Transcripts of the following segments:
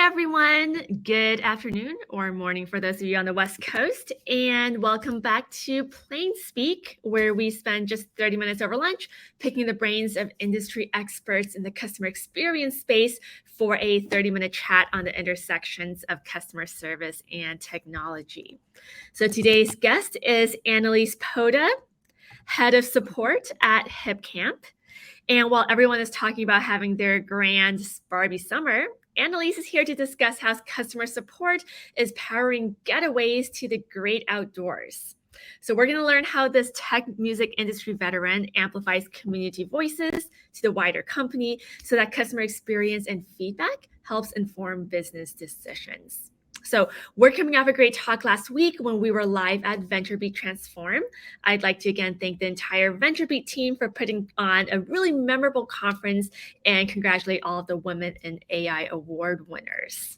everyone. Good afternoon or morning for those of you on the West Coast, and welcome back to Plain Speak, where we spend just 30 minutes over lunch picking the brains of industry experts in the customer experience space for a 30-minute chat on the intersections of customer service and technology. So today's guest is Annelise Poda, Head of Support at Hipcamp. And while everyone is talking about having their grand Barbie summer, Annelise is here to discuss how customer support is powering getaways to the great outdoors. So we're going to learn how this tech music industry veteran amplifies community voices to the wider company so that customer experience and feedback helps inform business decisions. So we're coming off a great talk last week when we were live at VentureBeat Transform. I'd like to again thank the entire VentureBeat team for putting on a really memorable conference and congratulate all of the Women in AI Award winners.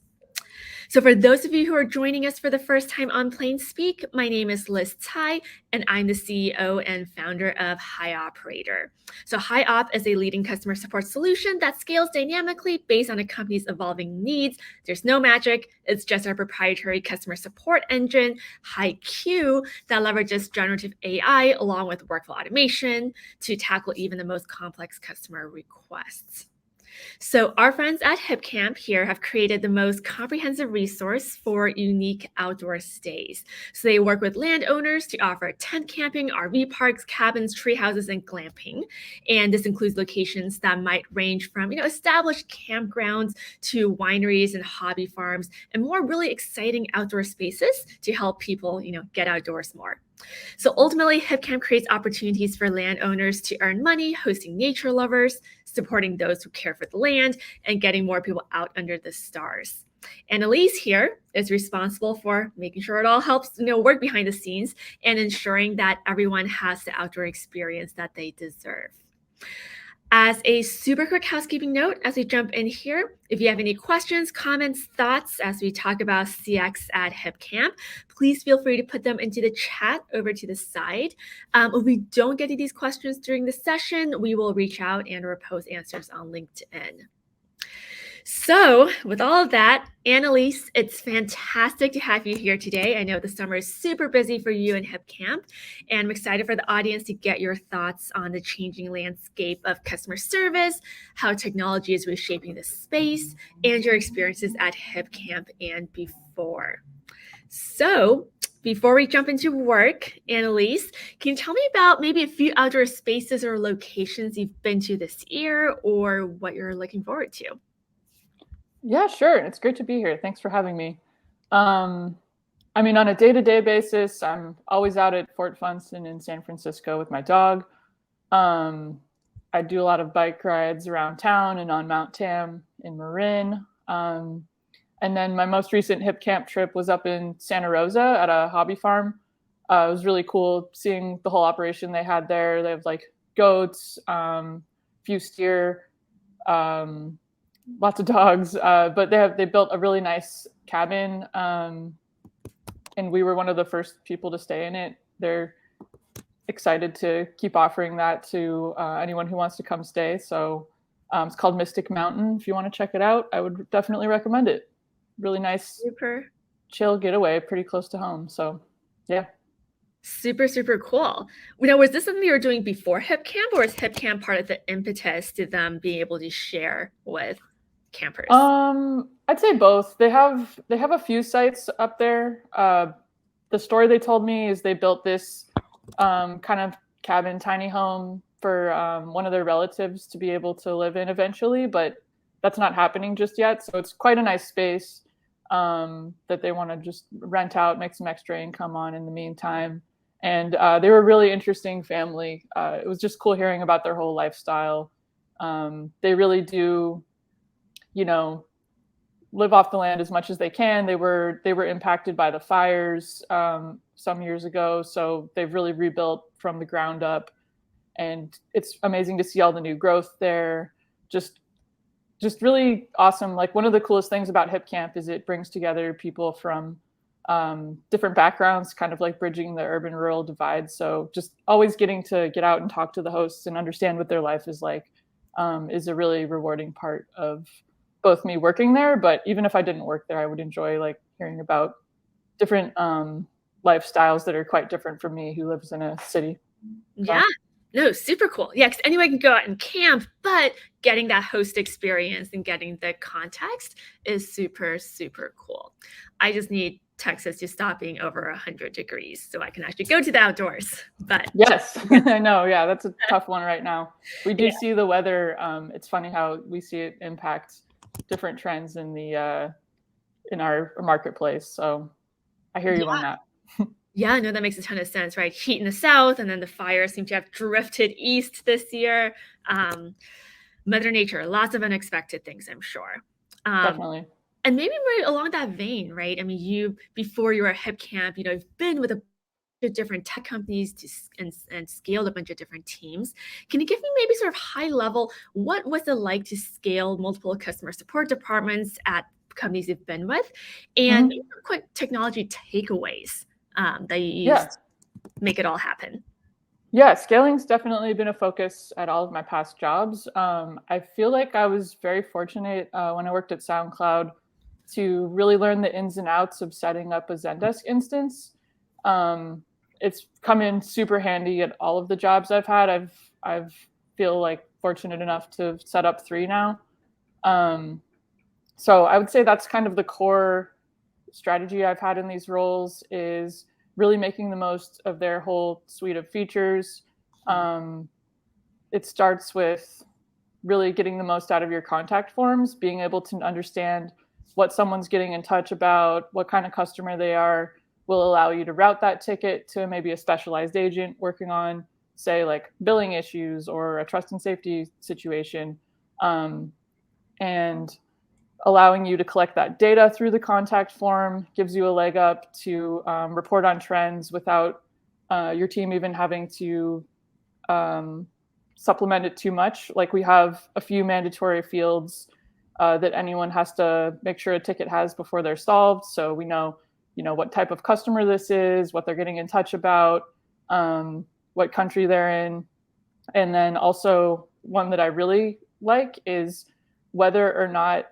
So for those of you who are joining us for the first time on Plain Speak, my name is Liz Tai, and I'm the CEO and founder of HiOperator. So HiOp is a leading customer support solution that scales dynamically based on a company's evolving needs. There's no magic. It's just our proprietary customer support engine, HiQ, that leverages generative AI along with workflow automation to tackle even the most complex customer requests. So our friends at Hipcamp here have created the most comprehensive resource for unique outdoor stays. So they work with landowners to offer tent camping, RV parks, cabins, tree houses, and glamping. And this includes locations that might range from, established campgrounds to wineries and hobby farms, and more really exciting outdoor spaces to help people, get outdoors more. So ultimately, Hipcamp creates opportunities for landowners to earn money, hosting nature lovers, supporting those who care for the land, and getting more people out under the stars. Annelise here is responsible for making sure it all helps, work behind the scenes and ensuring that everyone has the outdoor experience that they deserve. As a super quick housekeeping note, as we jump in here, if you have any questions, comments, thoughts as we talk about CX at Hipcamp, please feel free to put them into the chat over to the side. If we don't get to these questions during the session, we will reach out and post answers on LinkedIn. So with all of that, Annelise, it's fantastic to have you here today. I know the summer is super busy for you and Hipcamp, and I'm excited for the audience to get your thoughts on the changing landscape of customer service, how technology is reshaping the space, and your experiences at Hipcamp and before. So before we jump into work, Annelise, can you tell me about maybe a few outdoor spaces or locations you've been to this year or what you're looking forward to? Yeah, sure. It's great to be here. Thanks for having me. On a day-to-day basis, I'm always out at Fort Funston in San Francisco with my dog. I do a lot of bike rides around town and on Mount Tam in Marin. And then my most recent Hipcamp trip was up in Santa Rosa at a hobby farm. It was really cool seeing the whole operation they had there. They have goats, few steer, lots of dogs, but they built a really nice cabin, and we were one of the first people to stay in it. They're excited to keep offering that to anyone who wants to come stay. So it's called Mystic Mountain. If you want to check it out, I would definitely recommend it. Really nice, super chill getaway, pretty close to home. So yeah. Super, super cool. Was this something you were doing before Hipcamp, or is Hipcamp part of the impetus to them being able to share with campers? I'd say both. They have a few sites up there. The story they told me is they built this kind of cabin, tiny home for one of their relatives to be able to live in eventually, but that's not happening just yet. So it's quite a nice space that they want to just rent out, make some extra income on in the meantime. And they were a really interesting family. It was just cool hearing about their whole lifestyle. They really do, live off the land as much as they can. They were impacted by the fires some years ago, so they've really rebuilt from the ground up. And it's amazing to see all the new growth there. Just really awesome. One of the coolest things about Hipcamp is it brings together people from different backgrounds, kind of like bridging the urban-rural divide. So just always getting to get out and talk to the hosts and understand what their life is like is a really rewarding part of both me working there, but even if I didn't work there, I would enjoy like hearing about different lifestyles that are quite different from me who lives in a city. Yeah. No, super cool. Yeah, because anyone can go out and camp, but getting that host experience and getting the context is super, super cool. I just need Texas to stop being over 100 degrees so I can actually go to the outdoors. But yes, I know. Yeah, that's a tough one right now. We do see the weather. It's funny how we see it impact different trends in the in our marketplace. So I hear you on that. Yeah, no, that makes a ton of sense, right? Heat in the south, and then the fires seem to have drifted east this year. Mother Nature, lots of unexpected things, I'm sure. Definitely. And maybe right along that vein, right? I mean, you, before you were at Hipcamp, you've been with a bunch of different tech companies and scaled a bunch of different teams. Can you give me maybe sort of high level, what was it like to scale multiple customer support departments at companies you've been with? And quick technology takeaways that you use to make it all happen. Yeah, scaling's definitely been a focus at all of my past jobs. I feel like I was very fortunate when I worked at SoundCloud to really learn the ins and outs of setting up a Zendesk instance. It's come in super handy at all of the jobs I've had. I've feel like fortunate enough to set up 3 now. So I would say that's kind of the core strategy I've had in these roles, is really making the most of their whole suite of features. It starts with really getting the most out of your contact forms, being able to understand what someone's getting in touch about, what kind of customer they are, will allow you to route that ticket to maybe a specialized agent working on, say, like billing issues or a trust and safety situation. And allowing you to collect that data through the contact form gives you a leg up to report on trends without your team even having to supplement it too much. Like, we have a few mandatory fields that anyone has to make sure a ticket has before they're solved. So we know, what type of customer this is, what they're getting in touch about, what country they're in. And then also one that I really like is whether or not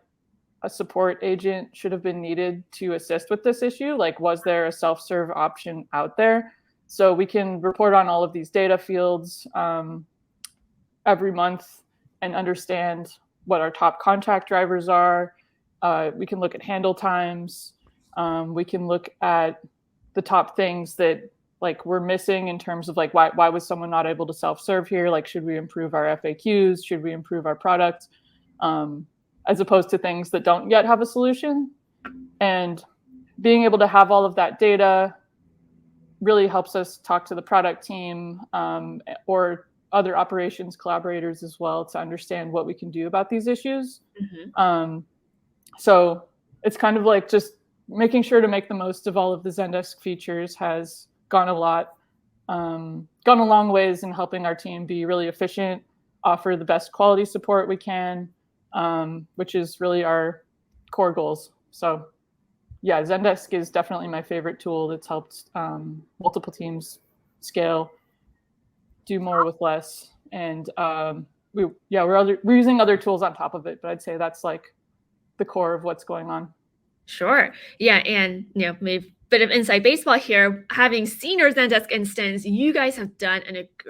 a support agent should have been needed to assist with this issue. Like, was there a self-serve option out there? So we can report on all of these data fields every month and understand what our top contact drivers are. We can look at handle times. We can look at the top things that like we're missing in terms of like, why was someone not able to self-serve here? Like, should we improve our FAQs? Should we improve our product? As opposed to things that don't yet have a solution. And being able to have all of that data really helps us talk to the product team or other operations collaborators as well to understand what we can do about these issues. So it's kind of like just making sure to make the most of all of the Zendesk features has gone a long ways in helping our team be really efficient, offer the best quality support we can, which is really our core goals. So yeah, Zendesk is definitely my favorite tool that's helped multiple teams scale, do more with less. And we're using other tools on top of it, but I'd say that's like the core of what's going on. Sure. Yeah. And, maybe a bit of inside baseball here. Having seen your Zendesk instance, you guys have done,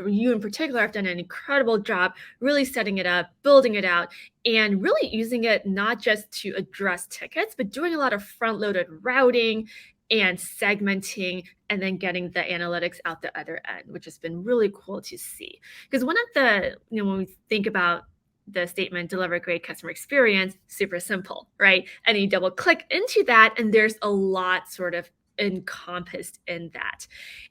you in particular have done an incredible job really setting it up, building it out, and really using it not just to address tickets, but doing a lot of front-loaded routing and segmenting, and then getting the analytics out the other end, which has been really cool to see. Because one of the, when we think about the statement, deliver a great customer experience, super simple, right? And you double click into that, and there's a lot sort of encompassed in that.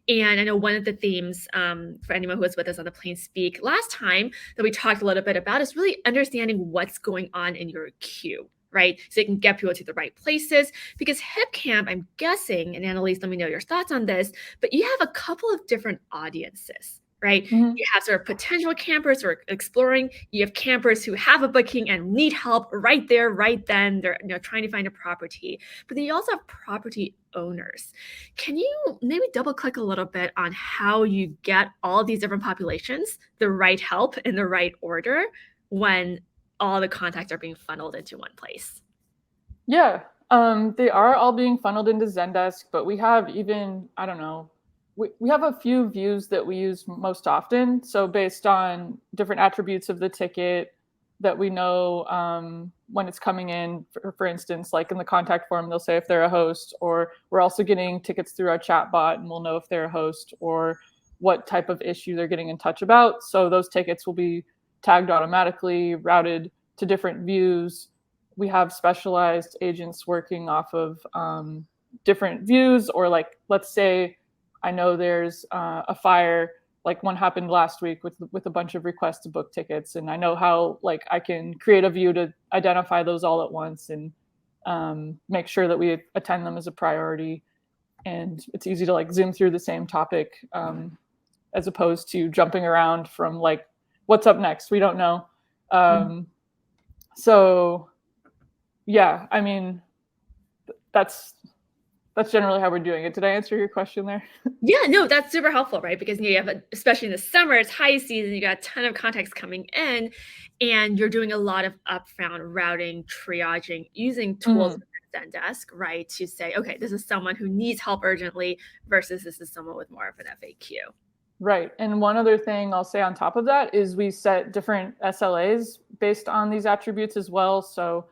And I know one of the themes for anyone who was with us on the Plain Speak last time that we talked a little bit about is really understanding what's going on in your queue, right? So you can get people to the right places. Because Hipcamp, I'm guessing, and Annelise, let me know your thoughts on this, but you have a couple of different audiences, right? You have sort of potential campers who are exploring. You have campers who have a booking and need help right there, right then. They're trying to find a property. But then you also have property owners. Can you maybe double click a little bit on how you get all these different populations the right help in the right order when all the contacts are being funneled into one place? Yeah, they are all being funneled into Zendesk, but we have even, I don't know, we have a few views that we use most often. So based on different attributes of the ticket that we know when it's coming in, for instance, like in the contact form, they'll say if they're a host, or we're also getting tickets through our chat bot and we'll know if they're a host or what type of issue they're getting in touch about. So those tickets will be tagged automatically, routed to different views. We have specialized agents working off of different views, or like, let's say I know there's a fire, like one happened last week with a bunch of requests to book tickets, and I know how like I can create a view to identify those all at once and make sure that we attend them as a priority. And it's easy to like zoom through the same topic as opposed to jumping around from like, what's up next? We don't know. So yeah, I mean, that's generally how we're doing it. Did I answer your question there? Yeah, no, that's super helpful, right? Because you have, especially in the summer, it's high season, you got a ton of contacts coming in, and you're doing a lot of upfront routing, triaging, using tools like Zendesk, right? To say, okay, this is someone who needs help urgently versus this is someone with more of an FAQ. Right. And one other thing I'll say on top of that is we set different SLAs based on these attributes as well. So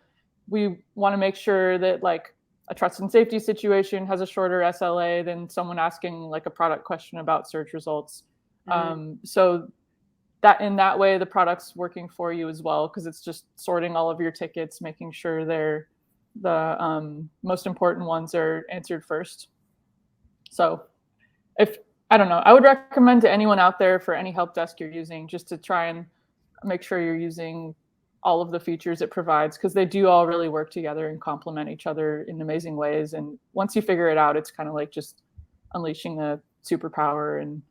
we want to make sure that like a trust and safety situation has a shorter SLA than someone asking like a product question about search results. So that in that way, the product's working for you as well, because it's just sorting all of your tickets, making sure they're the most important ones are answered first. So if I don't know, I would recommend to anyone out there for any help desk you're using just to try and make sure you're using all of the features it provides, because they do all really work together and complement each other in amazing ways. And once you figure it out, it's kind of like just unleashing a superpower. And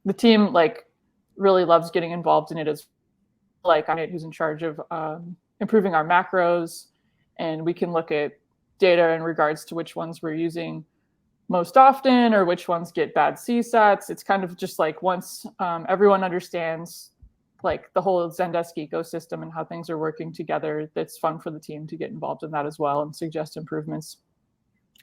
the team like really loves getting involved in it as like I'm who's in charge of improving our macros, and we can look at data in regards to which ones we're using most often or which ones get bad CSATs. It's kind of just like once everyone understands like the whole Zendesk ecosystem and how things are working together, it's fun for the team to get involved in that as well and suggest improvements.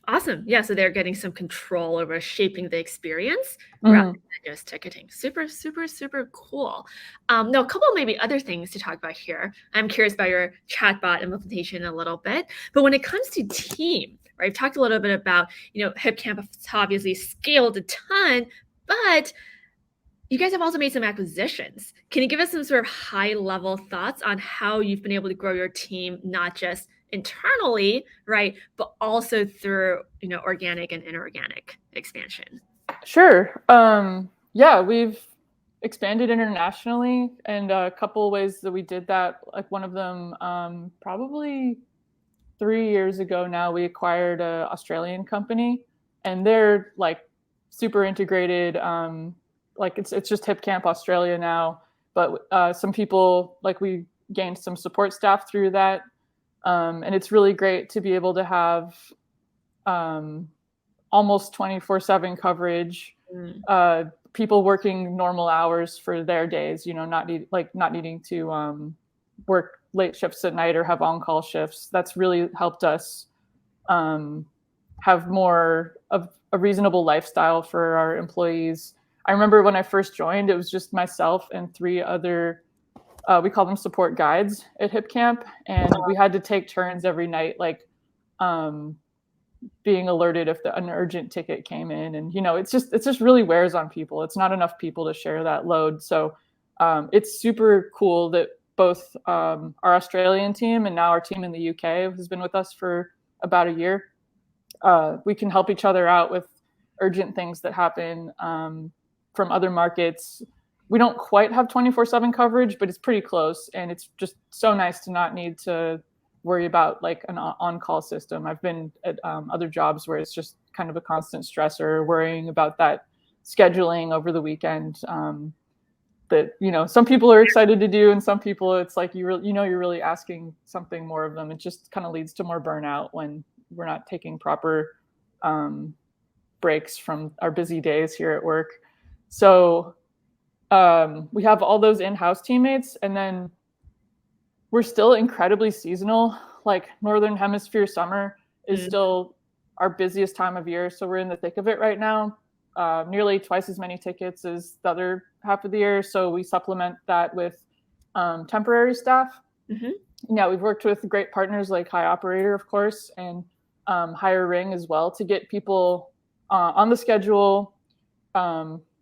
Awesome. Yeah, so they're getting some control over shaping the experience rather than just ticketing. Super, super, super cool. Now, a couple maybe other things to talk about here. I'm curious about your chatbot implementation a little bit, but when it comes to team, right? I've talked a little bit about, Hipcamp has obviously scaled a ton, but you guys have also made some acquisitions. Can you give us some sort of high-level thoughts on how you've been able to grow your team, not just internally, right, but also through organic and inorganic expansion? Sure. Yeah, we've expanded internationally, and a couple of ways that we did that. Like one of them, probably 3 years ago now, we acquired an Australian company, and they're like super integrated. Like it's just Hipcamp Australia now, but some people like we gained some support staff through that. And it's really great to be able to have almost 24/7 coverage, people working normal hours for their days, not needing to work late shifts at night or have on-call shifts. That's really helped us have more of a reasonable lifestyle for our employees. I remember when I first joined, it was just myself and 3 other we call them support guides at Hipcamp, and we had to take turns every night, like being alerted if an urgent ticket came in. And it's just really wears on people. It's not enough people to share that load. So it's super cool that both our Australian team and now our team in the UK has been with us for about a year. We can help each other out with urgent things that happen from other markets. We don't quite have 24/7 coverage, but it's pretty close. And it's just so nice to not need to worry about like an on-call system. I've been at other jobs where it's just kind of a constant stressor, worrying about that scheduling over the weekend that, some people are excited to do. And some people it's like, you're really asking something more of them. It just kind of leads to more burnout when we're not taking proper breaks from our busy days here at work. So we have all those in-house teammates, and then we're still incredibly seasonal. Like Northern Hemisphere summer is still our busiest time of year. So we're in the thick of it right now. Nearly twice as many tickets as the other half of the year. So we supplement that with temporary staff. Yeah, we've worked with great partners like HiOperator, of course, and HiRing as well to get people on the schedule,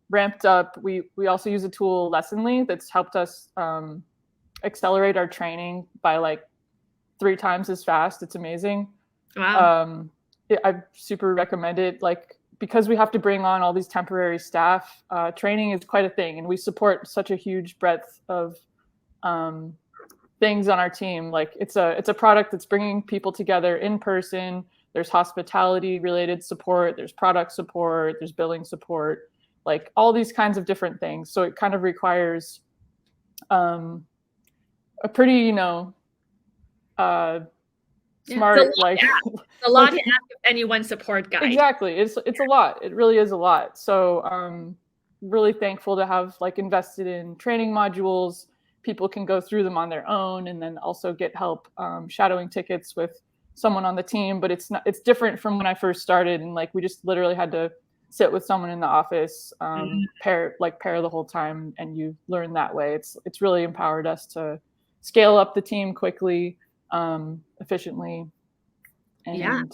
ramped up. We also use a tool, Lessonly, that's helped us accelerate our training by like 3 times as fast. It's amazing. Wow. I super recommend it. Like, because we have to bring on all these temporary staff, training is quite a thing, and we support such a huge breadth of things on our team. Like it's a product that's bringing people together in person. There's hospitality related support, there's product support, there's billing support, like all these kinds of different things. So it kind of requires a pretty, smart, like a lot to ask of any one support guide. Exactly. It's a lot. It really is a lot. So really thankful to have like invested in training modules. People can go through them on their own and then also get help shadowing tickets with someone on the team. But it's different from when I first started, and like we just literally had to sit with someone in the office, pair the whole time, and you learn that way. It's really empowered us to scale up the team quickly, efficiently. And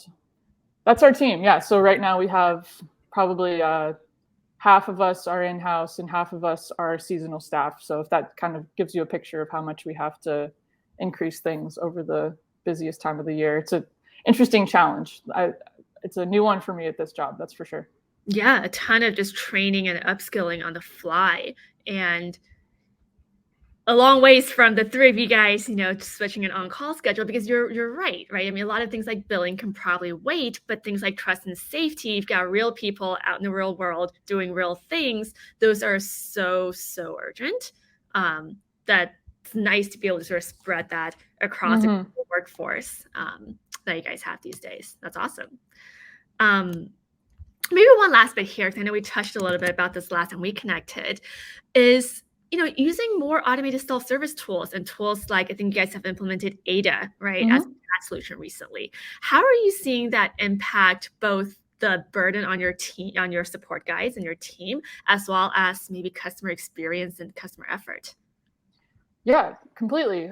that's our team. Yeah. So right now we have probably half of us are in-house and half of us are seasonal staff. So if that kind of gives you a picture of how much we have to increase things over the busiest time of the year, it's an interesting challenge. It's a new one for me at this job, that's for sure. Yeah, a ton of just training and upskilling on the fly, and a long ways from the 3 of you guys, switching an on-call schedule, because you're right? I mean, a lot of things like billing can probably wait, but things like trust and safety, you've got real people out in the real world doing real things. Those are so urgent. That's nice to be able to sort of spread that across the workforce that you guys have these days. That's awesome. Maybe one last bit here, because I know we touched a little bit about this last time we connected, is using more automated self-service tools, and tools like, I think you guys have implemented Ada, right, as a chat solution recently. How are you seeing that impact both the burden on your team, on your support guys and your team, as well as maybe customer experience and customer effort? Yeah, completely.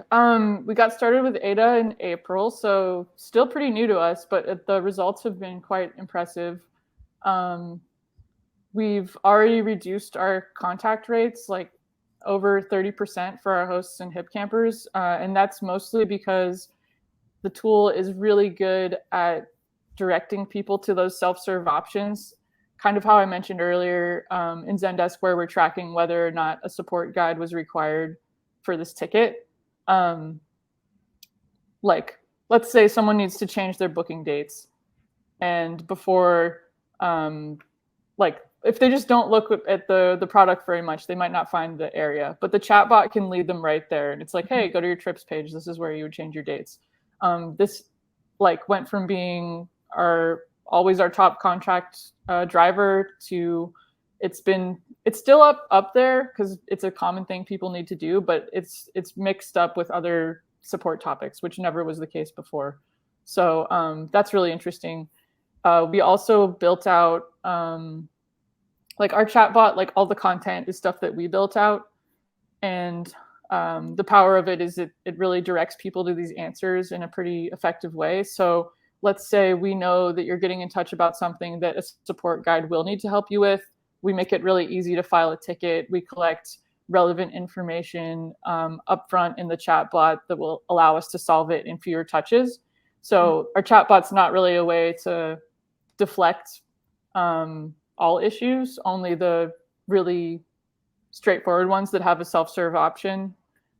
We got started with Ada in April, so still pretty new to us, but the results have been quite impressive. We've already reduced our contact rates like over 30% for our hosts and Hipcampers. And that's mostly because the tool is really good at directing people to those self-serve options. Kind of how I mentioned earlier in Zendesk, where we're tracking whether or not a support guide was required for this ticket. Like, let's say someone needs to change their booking dates. And before, if they just don't look at the product very much, they might not find the area, but the chatbot can lead them right there. And it's like, hey, go to your trips page. This is where you would change your dates. This went from being always our top contract driver to it's still up there because it's a common thing people need to do, but it's mixed up with other support topics, which never was the case before. So that's really interesting. We also built out our chatbot, all the content is stuff that we built out. And the power of it is it really directs people to these answers in a pretty effective way. So let's say we know that you're getting in touch about something that a support guide will need to help you with. We make it really easy to file a ticket. We collect relevant information upfront in the chatbot that will allow us to solve it in fewer touches. So our chatbot's not really a way to deflect all issues, only the really straightforward ones that have a self-serve option.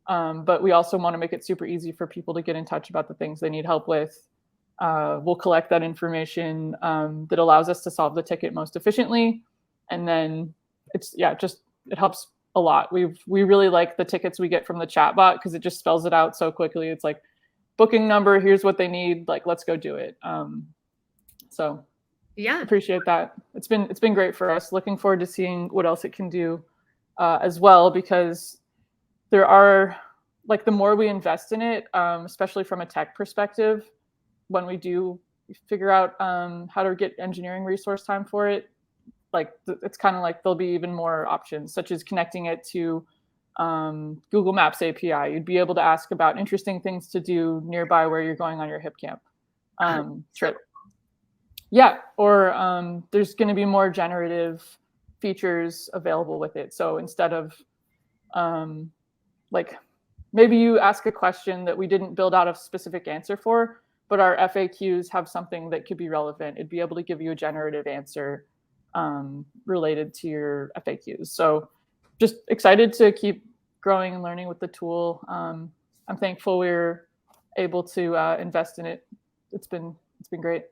But we also want to make it super easy for people to get in touch about the things they need help with. We'll collect that information that allows us to solve the ticket most efficiently. And then it helps a lot. We really like the tickets we get from the chatbot because it just spells it out so quickly. It's like, booking number, here's what they need, let's go do it. So yeah, appreciate that. It's been great for us. Looking forward to seeing what else it can do as well, because there are like the more we invest in it, especially from a tech perspective, when we do figure out how to get engineering resource time for it, like it's kind of like there'll be even more options, such as connecting it to Google Maps API. You'd be able to ask about interesting things to do nearby where you're going on your Hipcamp trip. Yeah, or there's going to be more generative features available with it. So instead of like maybe you ask a question that we didn't build out a specific answer for, but our FAQs have something that could be relevant. It'd be able to give you a generative answer related to your FAQs. So just excited to keep growing and learning with the tool. I'm thankful we're able to invest in it. It's been great.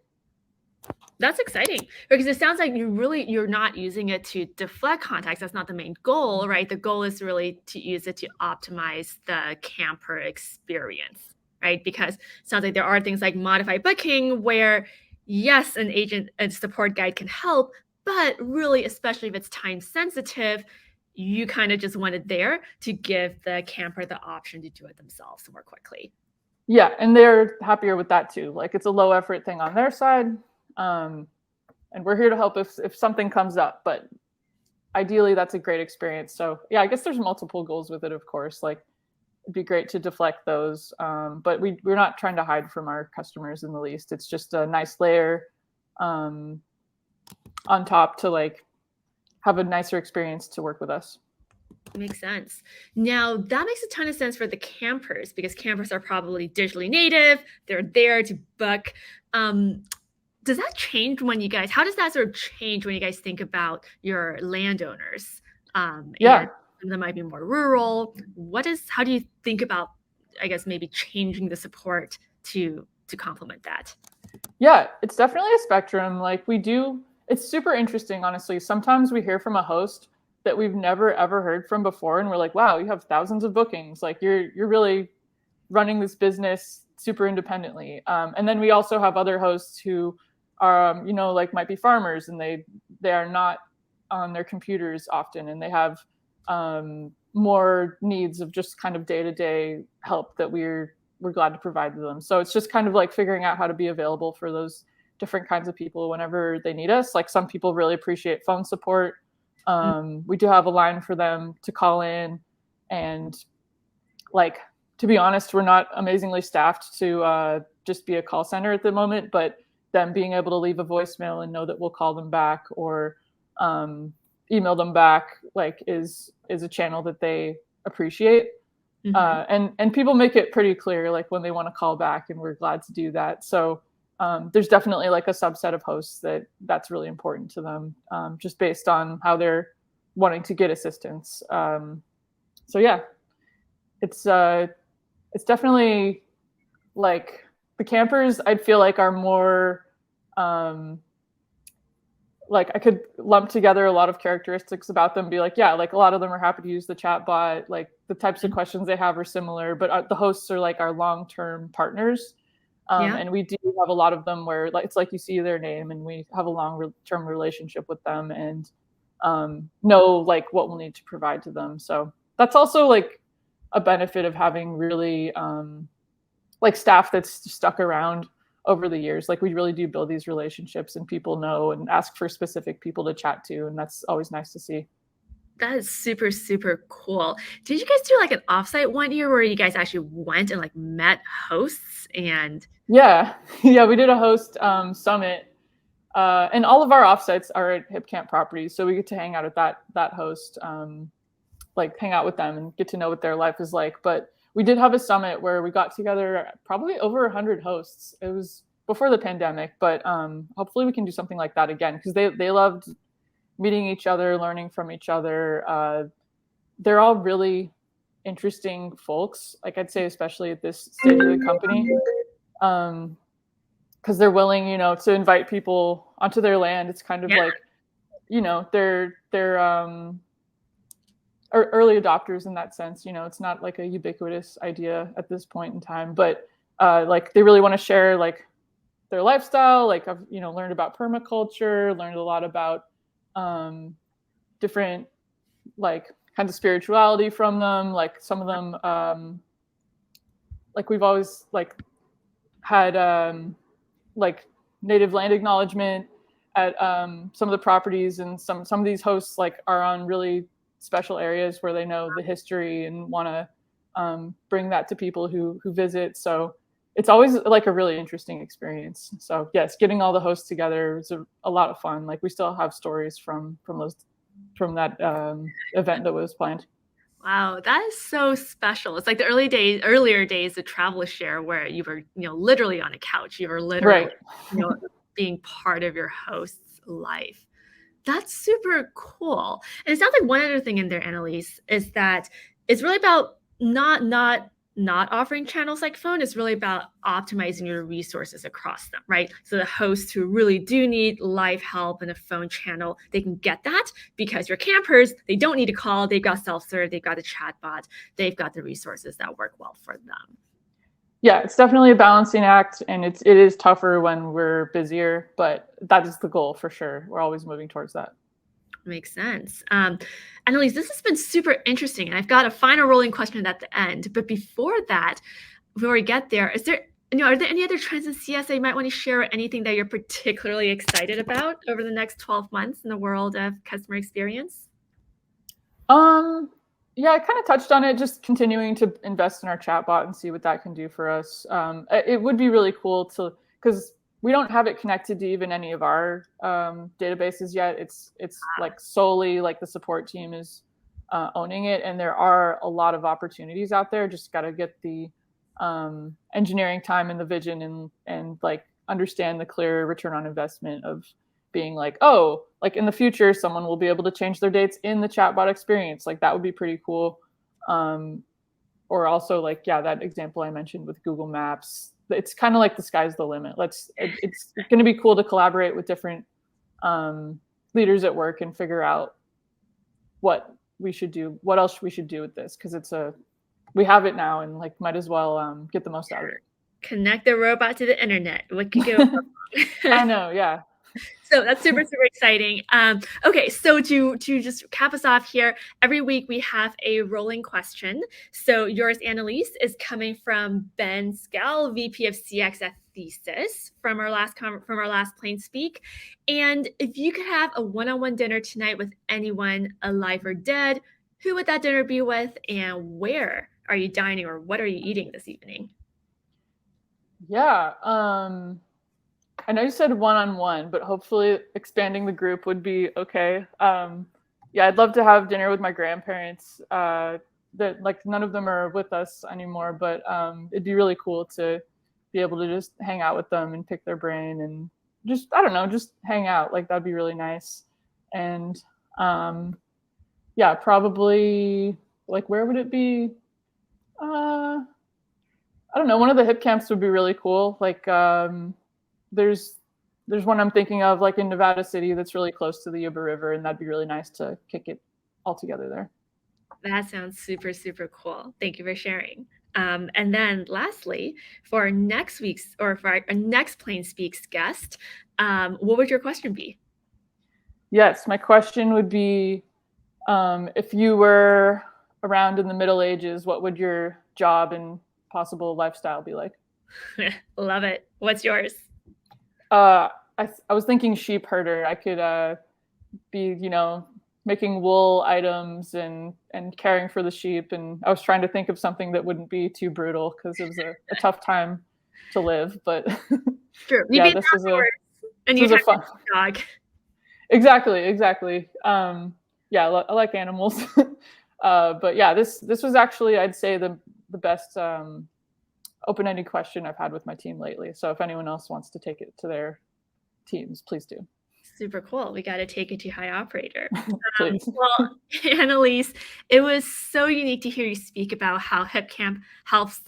That's exciting, because it sounds like you're not using it to deflect contacts. That's not the main goal, right? The goal is really to use it to optimize the camper experience, right? Because it sounds like there are things like modified booking where, yes, an agent and support guide can help, but really, especially if it's time sensitive, you kind of just want it there to give the camper the option to do it themselves more quickly. Yeah, and they're happier with that too. Like it's a low effort thing on their side. And we're here to help if something comes up, but ideally that's a great experience. So yeah, I guess there's multiple goals with it, of course. Like it'd be great to deflect those, but we're not trying to hide from our customers in the least. It's just a nice layer on top to like have a nicer experience to work with us. Makes sense. Now, that makes a ton of sense for the campers, because campers are probably digitally native. They're there to book. Does that change when you guys, how does that sort of change when you guys think about your landowners? Yeah. And that might be more rural. How do you think about, I guess, maybe changing the support to complement that? Yeah, it's definitely a spectrum. Like it's super interesting, honestly. Sometimes we hear from a host that we've never ever heard from before, and we're like, wow, you have thousands of bookings. Like you're really running this business super independently. And then we also have other hosts who are, like might be farmers, and they are not on their computers often, and they have more needs of just kind of day-to-day help that we're glad to provide to them. So it's just kind of like figuring out how to be available for those different kinds of people whenever they need us. Like some people really appreciate phone support. We do have a line for them to call in, and like, to be honest, we're not amazingly staffed to just be a call center at the moment, but them being able to leave a voicemail and know that we'll call them back or email them back, like is a channel that they appreciate. And people make it pretty clear, like when they want to call back, and we're glad to do that. So there's definitely like a subset of hosts that's really important to them, just based on how they're wanting to get assistance. So yeah, it's definitely like the campers, I'd feel like are more like I could lump together a lot of characteristics about them, be like, yeah, like a lot of them are happy to use the chat bot. Like the types of questions they have are similar, but the hosts are like our long-term partners. And we do have a lot of them where like, it's like you see their name and we have a long-term relationship with them and know like what we'll need to provide to them. So that's also like a benefit of having really like staff that's stuck around over the years. Like we really do build these relationships, and people know and ask for specific people to chat to, and that's always nice to see. That is super, super cool. Did you guys do like an offsite one year where you guys actually went and like met hosts? And yeah, we did a host summit, and all of our offsites are at Hipcamp properties, so we get to hang out at that host, like hang out with them and get to know what their life is like. But we did have a summit where we got together probably over 100 hosts. It was before the pandemic, but hopefully we can do something like that again, because they loved meeting each other, learning from each other. They're all really interesting folks, like I'd say, especially at this stage of the company, because they're willing, to invite people onto their land. It's kind of like, they're early adopters in that sense. It's not like a ubiquitous idea at this point in time, but like they really want to share like their lifestyle. Like I've learned about permaculture, learned a lot about different like kinds of spirituality from them. Like some of them like we've always like had like native land acknowledgement at some of the properties, and some of these hosts like are on really special areas where they know the history and want to bring that to people who visit. So it's always like a really interesting experience. So yes, getting all the hosts together is a lot of fun. Like we still have stories from that event that was planned. Wow, that is so special. It's like the earlier days of Travel Share, where you were, literally on a couch. You were literally, Right. Being part of your host's life. That's super cool. And it sounds like one other thing in there, Annelise, is that it's really about not offering channels like phone. It's really about optimizing your resources across them, right? So the hosts who really do need live help in a phone channel, they can get that because your campers, they don't need to call. They've got self-serve, they've got a chatbot, they've got the resources that work well for them. Yeah, it's definitely a balancing act, and it is tougher when we're busier, but that is the goal for sure. We're always moving towards that. Makes sense. Annelise, this has been super interesting, and I've got a final rolling question at the end. But before that, before we get there, are there any other trends in CS that you might want to share, or anything that you're particularly excited about over the next 12 months in the world of customer experience? Yeah, I kind of touched on it, just continuing to invest in our chatbot and see what that can do for us. It would be really cool because we don't have it connected to even any of our databases yet. It's like solely like the support team is owning it, and there are a lot of opportunities out there. Just got to get the engineering time and the vision, and like understand the clear return on investment of being like, oh, like in the future, someone will be able to change their dates in the chatbot experience. Like that would be pretty cool. Or also like, yeah, that example I mentioned with Google Maps, it's kind of like the sky's the limit. It's going to be cool to collaborate with different leaders at work and figure out what we should do, what else we should do with this. Cause we have it now, and like, might as well get the most out of it. Connect the robot to the internet. What could go wrong? I know. Yeah. So that's super, super exciting. Okay, so to just cap us off here, every week we have a rolling question. So yours, Annelise, is coming from Ben Skell, VP of CX at Thesis, from our last Plain Speak. And if you could have a one-on-one dinner tonight with anyone, alive or dead, who would that dinner be with, and where are you dining, or what are you eating this evening? Yeah. I know you said one-on-one, but hopefully expanding the group would be okay. Yeah, I'd love to have dinner with my grandparents. That like none of them are with us anymore, but it'd be really cool to be able to just hang out with them and pick their brain and just, I don't know, just hang out. Like that'd be really nice. And yeah, probably like, where would it be? I don't know. One of the Hipcamps would be really cool. Like there's one I'm thinking of like in Nevada City that's really close to the Yuba River, and that'd be really nice to kick it all together there. That sounds super, super cool. Thank you for sharing. And then lastly, for our next Plain Speaks guest, what would your question be? Yes, my question would be, if you were around in the Middle Ages, what would your job and possible lifestyle be like? Love it. What's yours? I was thinking sheep herder. I could be, making wool items and caring for the sheep. And I was trying to think of something that wouldn't be too brutal, because it was a tough time to live. But True. yeah, this was a fun dog. Exactly. Yeah, I like animals. But yeah, this was actually, I'd say, the best open-ended question I've had with my team lately. So if anyone else wants to take it to their teams, please do. Super cool. We got to take it to HiOperator. Please. Well, Annelise, it was so unique to hear you speak about how Hipcamp helps,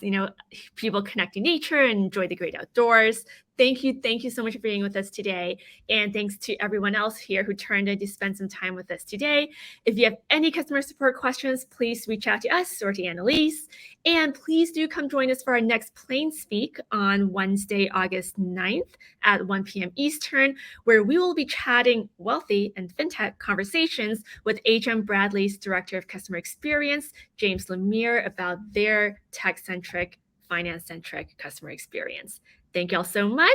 people connect to nature and enjoy the great outdoors. Thank you so much for being with us today. And thanks to everyone else here who turned in to spend some time with us today. If you have any customer support questions, please reach out to us or to Annelise. And please do come join us for our next Plain Speak on Wednesday, August 9th at 1 p.m. Eastern, where we will be chatting wealthy and fintech conversations with HM Bradley's Director of Customer Experience, James Lemire, about their tech-centric finance-centric customer experience. Thank y'all so much.